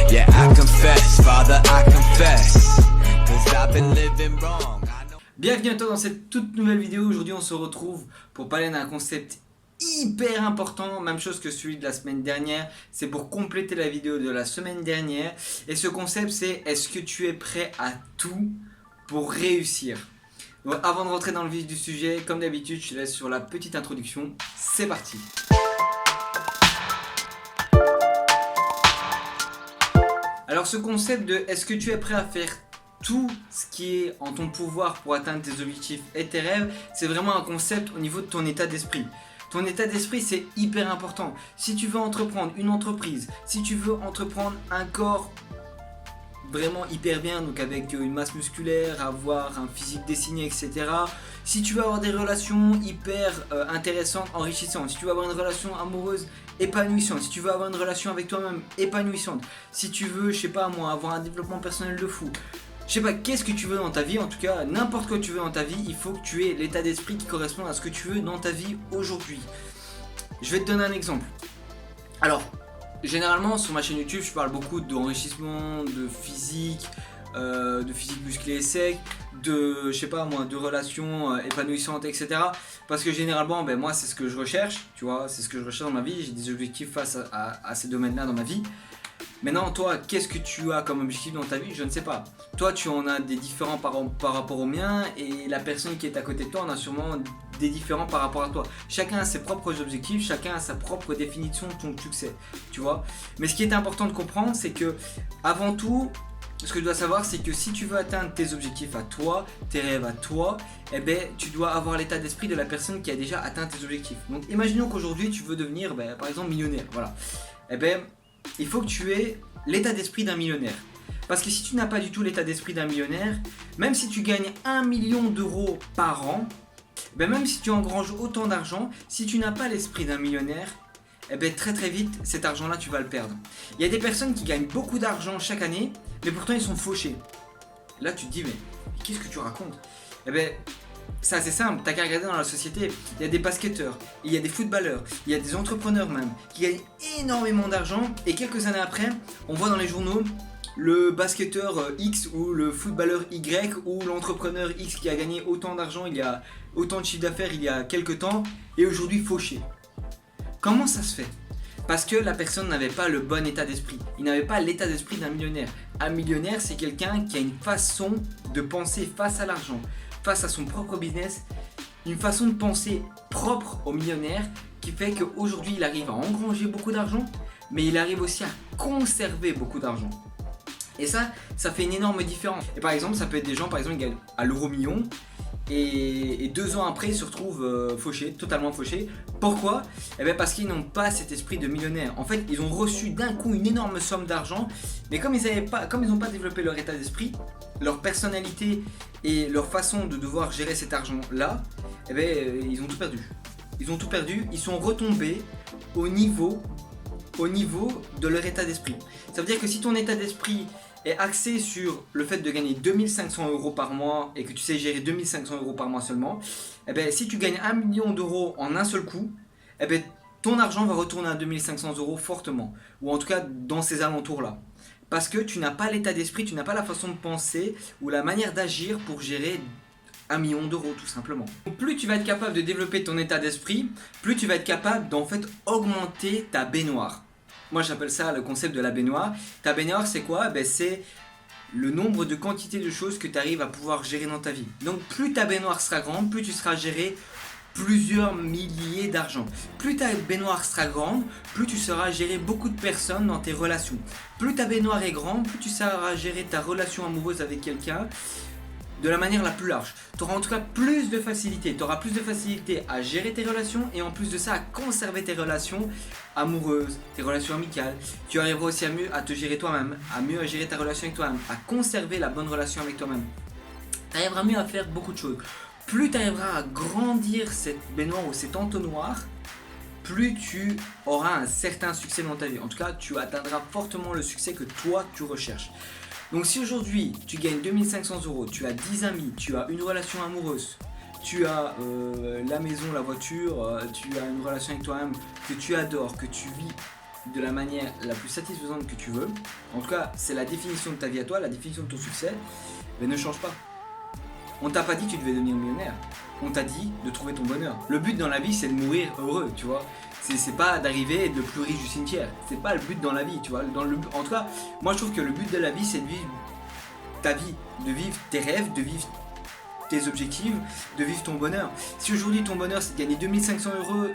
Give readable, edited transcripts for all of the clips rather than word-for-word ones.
Yeah, I confess, Father, I confess, 'cause I've been living wrong. Bienvenue à toi dans cette toute nouvelle vidéo. Aujourd'hui on se retrouve pour parler d'un concept hyper important, même chose que celui de la semaine dernière. C'est pour compléter la vidéo de la semaine dernière. Et ce concept c'est: est-ce que tu es prêt à tout pour réussir? Donc, avant de rentrer dans le vif du sujet, comme d'habitude je te laisse sur la petite introduction. C'est parti. Alors ce concept de est-ce que tu es prêt à faire tout ce qui est en ton pouvoir pour atteindre tes objectifs et tes rêves, c'est vraiment un concept au niveau de ton état d'esprit. Ton état d'esprit c'est hyper important. Si tu veux entreprendre une entreprise, si tu veux entreprendre un corps vraiment hyper bien, donc avec une masse musculaire, avoir un physique dessiné, etc. Si tu veux avoir des relations hyper intéressantes, enrichissantes, si tu veux avoir une relation amoureuse épanouissante, si tu veux avoir une relation avec toi-même épanouissante, si tu veux, je sais pas moi, avoir un développement personnel de fou, je sais pas, qu'est-ce que tu veux dans ta vie, en tout cas, n'importe quoi que tu veux dans ta vie, il faut que tu aies l'état d'esprit qui correspond à ce que tu veux dans ta vie aujourd'hui. Je vais te donner un exemple. Alors, généralement sur ma chaîne YouTube, je parle beaucoup d'enrichissement, de physique musclé et sec, de, je sais pas moi, de relations épanouissantes, etc. Parce que généralement, ben moi c'est ce que je recherche, tu vois, c'est ce que je recherche dans ma vie, j'ai des objectifs face à ces domaines-là dans ma vie. Maintenant, toi, qu'est-ce que tu as comme objectif dans ta vie? Je ne sais pas. Toi, tu en as des différents par rapport au mien, et la personne qui est à côté de toi en a sûrement des différents par rapport à toi. Chacun a ses propres objectifs, chacun a sa propre définition de ton succès, tu vois. Mais ce qui est important de comprendre, c'est que, avant tout, ce que tu dois savoir, c'est que si tu veux atteindre tes objectifs à toi, tes rêves à toi, eh ben, tu dois avoir l'état d'esprit de la personne qui a déjà atteint tes objectifs. Donc, imaginons qu'aujourd'hui, tu veux devenir, par exemple, millionnaire, voilà. Eh ben, il faut que tu aies l'état d'esprit d'un millionnaire. Parce que si tu n'as pas du tout l'état d'esprit d'un millionnaire, même si tu gagnes 1 million d'euros par an, ben même si tu engranges autant d'argent, si tu n'as pas l'esprit d'un millionnaire, eh ben très très vite, cet argent-là, tu vas le perdre. Il y a des personnes qui gagnent beaucoup d'argent chaque année, mais pourtant ils sont fauchés. Là, tu te dis, mais qu'est-ce que tu racontes? Eh ben, c'est assez simple, t'as qu'à regarder dans la société, il y a des basketteurs, il y a des footballeurs, il y a des entrepreneurs même, qui gagnent énormément d'argent, et quelques années après, on voit dans les journaux le basketteur X ou le footballeur Y ou l'entrepreneur X qui a gagné autant d'argent, il y a autant de chiffre d'affaires il y a quelques temps, et aujourd'hui fauché. Comment ça se fait? Parce que la personne n'avait pas le bon état d'esprit. Il n'avait pas l'état d'esprit d'un millionnaire. Un millionnaire, c'est quelqu'un qui a une façon de penser face à l'argent, face à son propre business, une façon de penser propre au millionnaire qui fait qu'aujourd'hui il arrive à engranger beaucoup d'argent, mais il arrive aussi à conserver beaucoup d'argent. Et ça fait une énorme différence. Et par exemple, ça peut être des gens, par exemple, qui gagnent à l'euro million, et 2 ans après ils se retrouvent fauchés, totalement fauchés. Pourquoi? Eh bien parce qu'ils n'ont pas cet esprit de millionnaire. En fait, ils ont reçu d'un coup une énorme somme d'argent, mais comme ils n'ont pas développé leur état d'esprit, leur personnalité et leur façon de devoir gérer cet argent-là, eh bien ils ont tout perdu. Ils ont tout perdu, ils sont retombés au niveau de leur état d'esprit. Ça veut dire que si ton état d'esprit est axé sur le fait de gagner 2500 euros par mois et que tu sais gérer 2500 euros par mois seulement, eh bien, si tu gagnes 1 million d'euros en un seul coup, eh bien, ton argent va retourner à 2500 euros fortement, ou en tout cas dans ces alentours-là. Parce que tu n'as pas l'état d'esprit, tu n'as pas la façon de penser ou la manière d'agir pour gérer 1 million d'euros tout simplement. Donc, plus tu vas être capable de développer ton état d'esprit, plus tu vas être capable d'en fait augmenter ta baignoire. Moi j'appelle ça le concept de la baignoire. Ta baignoire c'est quoi? C'est le nombre de quantités de choses que tu arrives à pouvoir gérer dans ta vie. Donc plus ta baignoire sera grande, plus tu seras gérer plusieurs milliers d'argent. Plus ta baignoire sera grande, plus tu sauras gérer beaucoup de personnes dans tes relations. Plus ta baignoire est grande, plus tu sauras gérer ta relation amoureuse avec quelqu'un de la manière la plus large. Tu auras en tout cas plus de facilité. Tu auras plus de facilité à gérer tes relations, et en plus de ça à conserver tes relations amoureuses, tes relations amicales. Tu arriveras aussi à mieux à te gérer toi-même, à mieux à gérer ta relation avec toi-même, à conserver la bonne relation avec toi-même. Tu arriveras mieux à faire beaucoup de choses. Plus tu arriveras à grandir cette baignoire ou cet entonnoir, plus tu auras un certain succès dans ta vie. En tout cas, tu atteindras fortement le succès que toi tu recherches. Donc si aujourd'hui tu gagnes 2500 euros, tu as 10 amis, tu as une relation amoureuse, tu as la maison, la voiture, tu as une relation avec toi-même que tu adores, que tu vis de la manière la plus satisfaisante que tu veux, en tout cas c'est la définition de ta vie à toi, la définition de ton succès, mais ne change pas. On t'a pas dit que tu devais devenir millionnaire, on t'a dit de trouver ton bonheur. Le but dans la vie c'est de mourir heureux, tu vois. C'est pas d'arriver et être le plus riche du cimetière, c'est pas le but dans la vie, tu vois. En tout cas, moi je trouve que le but de la vie c'est de vivre ta vie, de vivre tes rêves, de vivre tes objectifs, de vivre ton bonheur. Si aujourd'hui ton bonheur c'est de gagner 2500 euros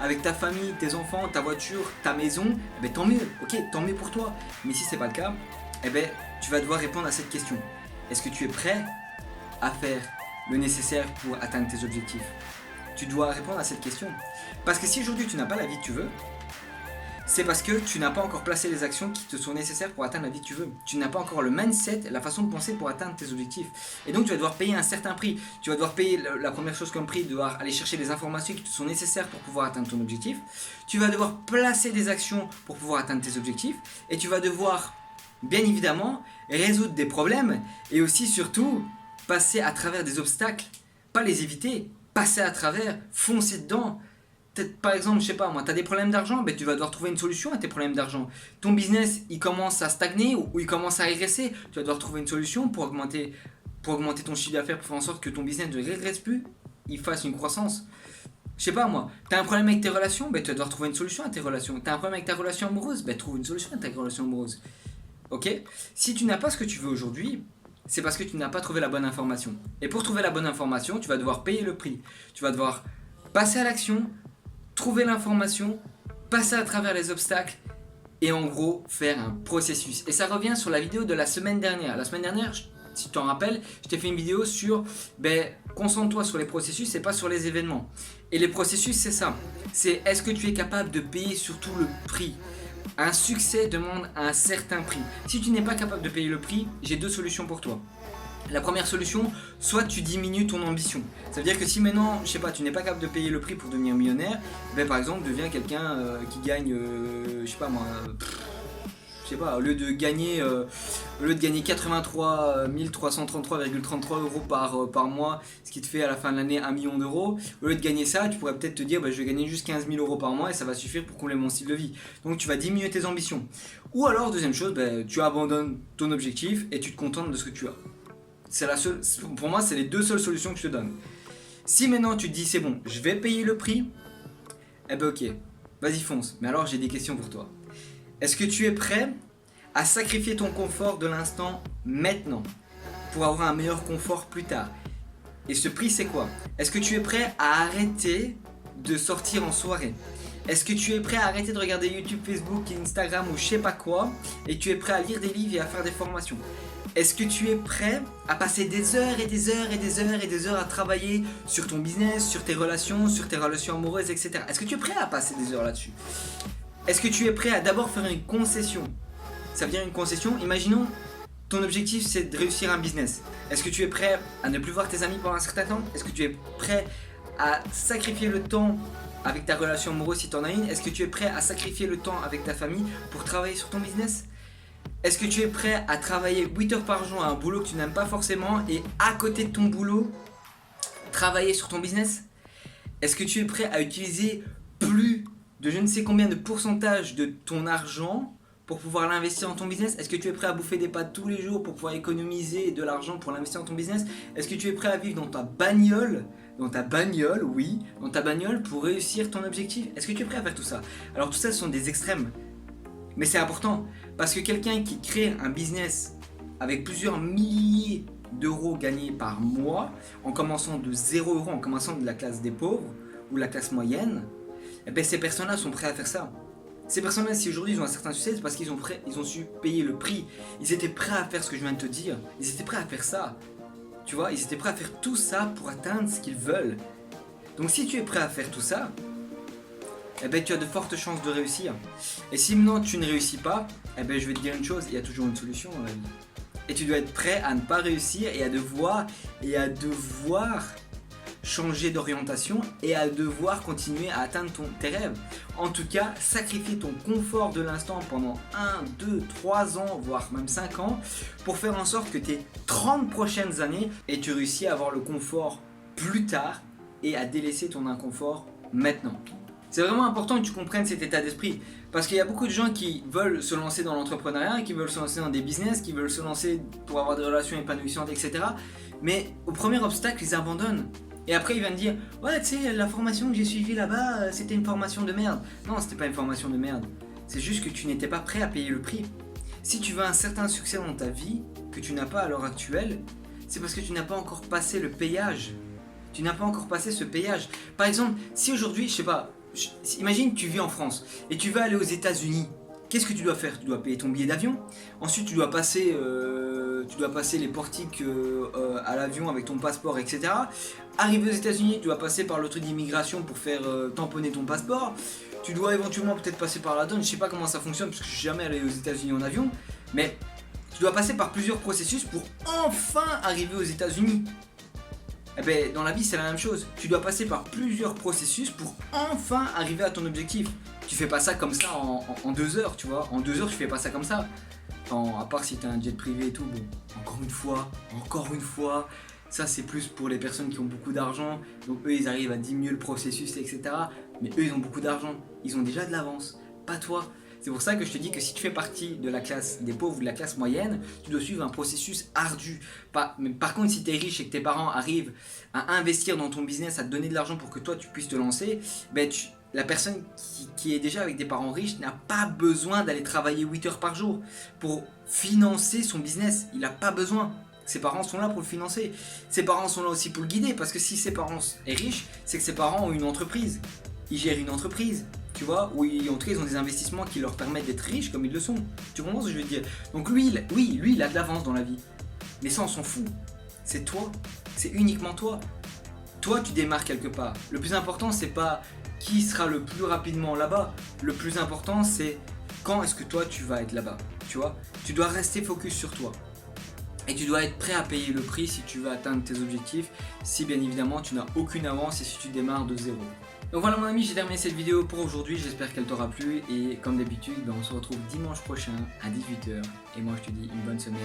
avec ta famille, tes enfants, ta voiture, ta maison, eh ben tant mieux, ok, tant mieux pour toi. Mais si c'est pas le cas, eh ben tu vas devoir répondre à cette question. Est-ce que tu es prêt à faire le nécessaire pour atteindre tes objectifs? Tu dois répondre à cette question. Parce que si aujourd'hui tu n'as pas la vie que tu veux, c'est parce que tu n'as pas encore placé les actions qui te sont nécessaires pour atteindre la vie que tu veux. Tu n'as pas encore le mindset, la façon de penser pour atteindre tes objectifs. Et donc tu vas devoir payer un certain prix. Tu vas devoir payer la première chose comme prix, devoir aller chercher les informations qui te sont nécessaires pour pouvoir atteindre ton objectif. Tu vas devoir placer des actions pour pouvoir atteindre tes objectifs. Et tu vas devoir, bien évidemment, résoudre des problèmes. Et aussi, surtout, passer à travers des obstacles. Pas les éviter, passer à travers, foncer dedans. Par exemple, je sais pas moi, tu as des problèmes d'argent, ben tu vas devoir trouver une solution à tes problèmes d'argent. Ton business, il commence à stagner ou il commence à régresser, tu vas devoir trouver une solution pour augmenter ton chiffre d'affaires, pour faire en sorte que ton business ne régresse plus, il fasse une croissance. Je sais pas moi, tu as un problème avec tes relations, ben tu vas devoir trouver une solution à tes relations. Tu as un problème avec ta relation amoureuse, ben trouve une solution à ta relation amoureuse. Ok? Si tu n'as pas ce que tu veux aujourd'hui, c'est parce que tu n'as pas trouvé la bonne information. Et pour trouver la bonne information, tu vas devoir payer le prix. Tu vas devoir passer à l'action, trouver l'information, passer à travers les obstacles et en gros faire un processus. Et ça revient sur la vidéo de la semaine dernière. La semaine dernière, si tu t'en rappelles, je t'ai fait une vidéo sur concentre-toi sur les processus et pas sur les événements. Et les processus, c'est ça. C'est est-ce que tu es capable de payer surtout le prix? Un succès demande un certain prix. Si tu n'es pas capable de payer le prix, j'ai deux solutions pour toi. La première solution, soit tu diminues ton ambition. Ça veut dire que si maintenant, je sais pas, tu n'es pas capable de payer le prix pour devenir millionnaire, ben par exemple, deviens quelqu'un qui gagne, je sais pas moi, au lieu de gagner 83 333,33 euros par mois, ce qui te fait à la fin de l'année 1 million d'euros, au lieu de gagner ça, tu pourrais peut-être te dire, je vais gagner juste 15 000 euros par mois et ça va suffire pour combler mon style de vie. Donc tu vas diminuer tes ambitions. Ou alors, deuxième chose, tu abandonnes ton objectif et tu te contentes de ce que tu as. C'est la seule, pour moi, c'est les deux seules solutions que je te donne. Si maintenant tu te dis c'est bon, je vais payer le prix, eh ben ok, vas-y fonce. Mais alors j'ai des questions pour toi. Est-ce que tu es prêt à sacrifier ton confort de l'instant maintenant pour avoir un meilleur confort plus tard? Et ce prix c'est quoi? Est-ce que tu es prêt à arrêter de sortir en soirée? Est-ce que tu es prêt à arrêter de regarder YouTube, Facebook, Instagram ou je sais pas quoi et tu es prêt à lire des livres et à faire des formations? Est-ce que tu es prêt à passer des heures et des heures et des heures et des heures à travailler sur ton business, sur tes relations amoureuses, etc. Est-ce que tu es prêt à passer des heures là-dessus? Est-ce que tu es prêt à d'abord faire une concession? Ça veut dire une concession, imaginons ton objectif c'est de réussir un business. Est-ce que tu es prêt à ne plus voir tes amis pendant un certain temps? Est-ce que tu es prêt à sacrifier le temps avec ta relation amoureuse si tu en as une? Est-ce que tu es prêt à sacrifier le temps avec ta famille pour travailler sur ton business? Est-ce que tu es prêt à travailler 8 heures par jour à un boulot que tu n'aimes pas forcément et à côté de ton boulot, travailler sur ton business? Est-ce que tu es prêt à utiliser plus de je ne sais combien de pourcentage de ton argent pour pouvoir l'investir dans ton business? Est-ce que tu es prêt à bouffer des pâtes tous les jours pour pouvoir économiser de l'argent pour l'investir dans ton business? Est-ce que tu es prêt à vivre dans ta bagnole pour réussir ton objectif? Est-ce que tu es prêt à faire tout ça? Alors tout ça ce sont des extrêmes. Mais c'est important parce que quelqu'un qui crée un business avec plusieurs milliers d'euros gagnés par mois, en commençant de 0 euros, en commençant de la classe des pauvres ou la classe moyenne, ces personnes-là sont prêtes à faire ça. Ces personnes-là, si aujourd'hui ils ont un certain succès, c'est parce qu'ils ont su payer le prix. Ils étaient prêts à faire ce que je viens de te dire. Ils étaient prêts à faire ça. Tu vois, ils étaient prêts à faire tout ça pour atteindre ce qu'ils veulent. Donc si tu es prêt à faire tout ça, tu as de fortes chances de réussir. Et si maintenant tu ne réussis pas, je vais te dire une chose, il y a toujours une solution dans la vie. Et tu dois être prêt à ne pas réussir et à devoir changer d'orientation et à devoir continuer à atteindre tes rêves. En tout cas, sacrifier ton confort de l'instant pendant 1, 2, 3 ans, voire même 5 ans, pour faire en sorte que tes 30 prochaines années, et tu réussis à avoir le confort plus tard et à délaisser ton inconfort maintenant. C'est vraiment important que tu comprennes cet état d'esprit. Parce qu'il y a beaucoup de gens qui veulent se lancer dans l'entrepreneuriat, qui veulent se lancer dans des business, qui veulent se lancer pour avoir des relations épanouissantes, etc. Mais au premier obstacle, ils abandonnent. Et après, ils viennent dire « Ouais, tu sais, la formation que j'ai suivie là-bas, c'était une formation de merde. » Non, c'était pas une formation de merde. C'est juste que tu n'étais pas prêt à payer le prix. Si tu veux un certain succès dans ta vie, que tu n'as pas à l'heure actuelle, c'est parce que tu n'as pas encore passé le payage. Tu n'as pas encore passé ce payage. Par exemple, si aujourd'hui, je sais pas, imagine tu vis en France et tu veux aller aux États-Unis. Qu'est-ce que tu dois faire? Tu dois payer ton billet d'avion. Ensuite, tu dois passer les portiques à l'avion avec ton passeport, etc. Arrivé aux États-Unis, tu dois passer par le truc d'immigration pour faire tamponner ton passeport. Tu dois éventuellement peut-être passer par la douane. Je sais pas comment ça fonctionne parce que je suis jamais allé aux États-Unis en avion. Mais tu dois passer par plusieurs processus pour enfin arriver aux États-Unis. Eh ben, dans la vie, c'est la même chose. Tu dois passer par plusieurs processus pour enfin arriver à ton objectif. Tu fais pas ça comme ça en 2 heures, tu vois. En 2 heures, tu fais pas ça comme ça. À part si t'as un jet privé et tout, bon, encore une fois, ça c'est plus pour les personnes qui ont beaucoup d'argent. Donc eux, ils arrivent à diminuer le processus, etc. Mais eux, ils ont beaucoup d'argent. Ils ont déjà de l'avance. Pas toi. C'est pour ça que je te dis que si tu fais partie de la classe des pauvres ou de la classe moyenne, tu dois suivre un processus ardu. Mais par contre, si tu es riche et que tes parents arrivent à investir dans ton business, à te donner de l'argent pour que toi tu puisses te lancer, ben la personne qui est déjà avec des parents riches n'a pas besoin d'aller travailler 8 heures par jour pour financer son business. Il n'a pas besoin. Ses parents sont là pour le financer. Ses parents sont là aussi pour le guider, parce que si ses parents sont riches, c'est que ses parents ont une entreprise. Ils gèrent une entreprise. Tu vois, ou en tout cas ils ont des investissements qui leur permettent d'être riches comme ils le sont. Tu comprends ce que je veux dire? Donc lui, il a de l'avance dans la vie. Mais ça on s'en fout. C'est toi. C'est uniquement toi. Toi tu démarres quelque part. Le plus important c'est pas qui sera le plus rapidement là-bas. Le plus important c'est quand est-ce que toi tu vas être là-bas. Tu vois? Tu dois rester focus sur toi. Et tu dois être prêt à payer le prix si tu veux atteindre tes objectifs. Si bien évidemment tu n'as aucune avance et si tu démarres de zéro. Donc voilà mon ami, j'ai terminé cette vidéo pour aujourd'hui, j'espère qu'elle t'aura plu et comme d'habitude, on se retrouve dimanche prochain à 18 h et moi je te dis une bonne semaine.